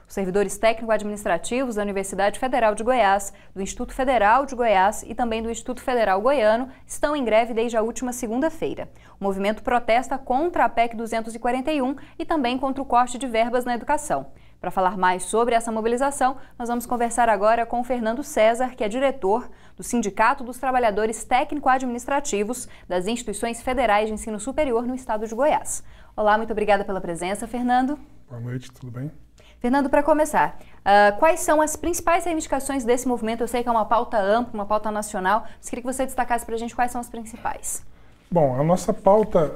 Os servidores técnico-administrativos da Universidade Federal de Goiás, do Instituto Federal de Goiás e também do Instituto Federal Goiano estão em greve desde a última segunda-feira. O movimento protesta contra a PEC 241 e também contra o corte de verbas na educação. Para falar mais sobre essa mobilização, nós vamos conversar agora com o Fernando César, que é diretor do Sindicato dos Trabalhadores Técnico-Administrativos das Instituições Federais de Ensino Superior no estado de Goiás. Olá, muito obrigada pela presença, Fernando. Boa noite, tudo bem? Fernando, para começar, quais são as principais reivindicações desse movimento? Eu sei que é uma pauta ampla, uma pauta nacional, mas queria que você destacasse para a gente quais são as principais. Bom, a nossa pauta,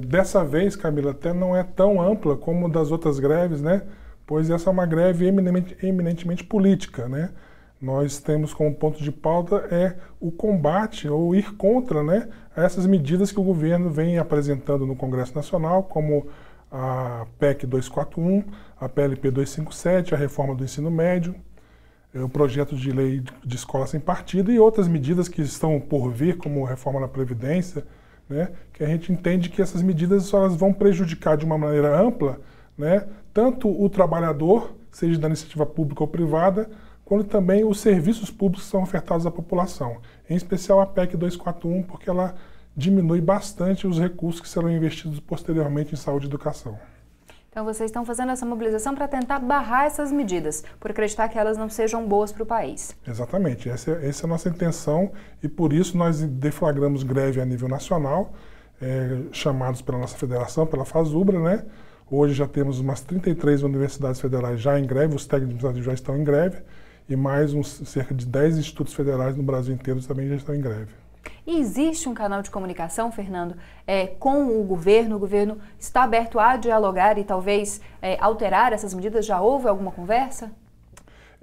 dessa vez, Camila, até não é tão ampla como das outras greves, né? Pois essa é uma greve eminentemente política, né? Nós temos como ponto de pauta o combate ou ir contra, né, essas medidas que o governo vem apresentando no Congresso Nacional, como a PEC 241, a PLP 257, a reforma do ensino médio, o projeto de lei de escola sem partido e outras medidas que estão por vir, como a reforma da Previdência, né, que a gente entende que essas medidas elas vão prejudicar de uma maneira ampla, né, tanto o trabalhador, seja da iniciativa pública ou privada, quanto também os serviços públicos que são ofertados à população. Em especial a PEC 241, porque ela diminui bastante os recursos que serão investidos posteriormente em saúde e educação. Então vocês estão fazendo essa mobilização para tentar barrar essas medidas, por acreditar que elas não sejam boas para o país. Exatamente, essa é a nossa intenção e por isso nós deflagramos greve a nível nacional, chamados pela nossa federação, pela FASUBRA, né? Hoje já temos umas 33 universidades federais já em greve, os técnicos administrativos já estão em greve, e mais cerca de 10 institutos federais no Brasil inteiro também já estão em greve. E existe um canal de comunicação, Fernando, com o governo? O governo está aberto a dialogar e talvez alterar essas medidas? Já houve alguma conversa?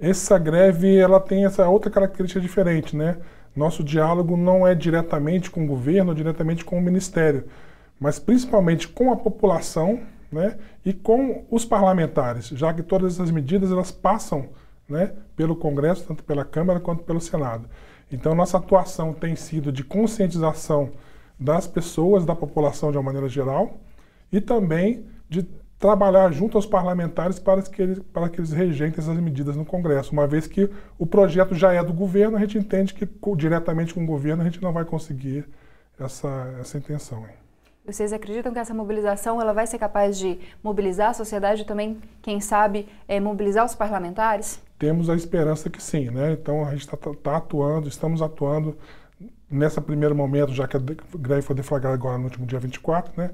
Essa greve ela tem essa outra característica diferente, né? Nosso diálogo não é diretamente com o governo, diretamente com o Ministério, mas principalmente com a população, né, e com os parlamentares, já que todas essas medidas elas passam, né, pelo Congresso, tanto pela Câmara quanto pelo Senado. Então nossa atuação tem sido de conscientização das pessoas, da população de uma maneira geral, e também de trabalhar junto aos parlamentares para que eles rejeitem essas medidas no Congresso. Uma vez que o projeto já é do governo, a gente entende que diretamente com o governo a gente não vai conseguir essa intenção. Vocês acreditam que essa mobilização ela vai ser capaz de mobilizar a sociedade e também, quem sabe, mobilizar os parlamentares? Temos a esperança que sim, né? Então a gente estamos atuando nesse primeiro momento, já que a greve foi deflagrada agora no último dia 24, né?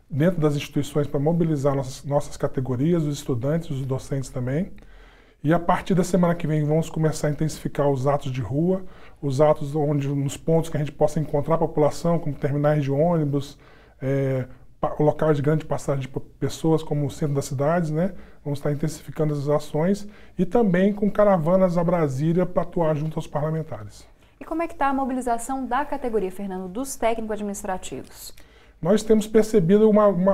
Dentro das instituições para mobilizar nossas categorias, os estudantes, os docentes também. E a partir da semana que vem vamos começar a intensificar os atos de rua, os atos nos pontos que a gente possa encontrar a população, como terminais de ônibus, locais de grande passagem de pessoas, como o centro das cidades, né? Vamos estar intensificando essas ações e também com caravanas a Brasília para atuar junto aos parlamentares. E como é que está a mobilização da categoria, Fernando, dos técnico-administrativos? Nós temos percebido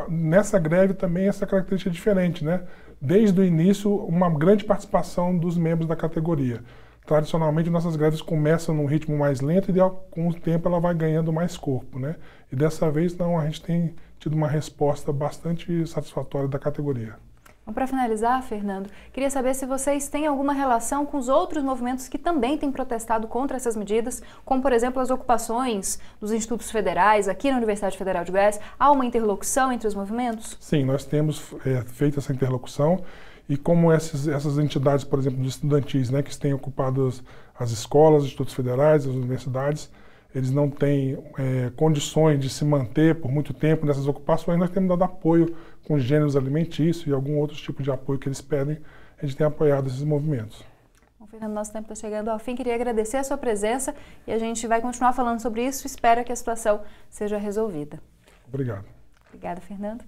nessa greve também essa característica diferente, né? Desde o início, uma grande participação dos membros da categoria. Tradicionalmente, nossas greves começam num ritmo mais lento e com o tempo ela vai ganhando mais corpo, né? E dessa vez, não, a gente tem tido uma resposta bastante satisfatória da categoria. Bom, para finalizar, Fernando, queria saber se vocês têm alguma relação com os outros movimentos que também têm protestado contra essas medidas, como, por exemplo, as ocupações dos institutos federais aqui na Universidade Federal de Goiás. Há uma interlocução entre os movimentos? Sim, nós temos feito essa interlocução. E como essas entidades, por exemplo, de estudantis, né, que têm ocupado as escolas, os institutos federais, as universidades, eles não têm condições de se manter por muito tempo nessas ocupações, nós temos dado apoio com gêneros alimentícios e algum outro tipo de apoio que eles pedem, a gente tem apoiado esses movimentos. Bom, Fernando, nosso tempo está chegando ao fim, queria agradecer a sua presença e a gente vai continuar falando sobre isso, espero que a situação seja resolvida. Obrigado. Obrigada, Fernando.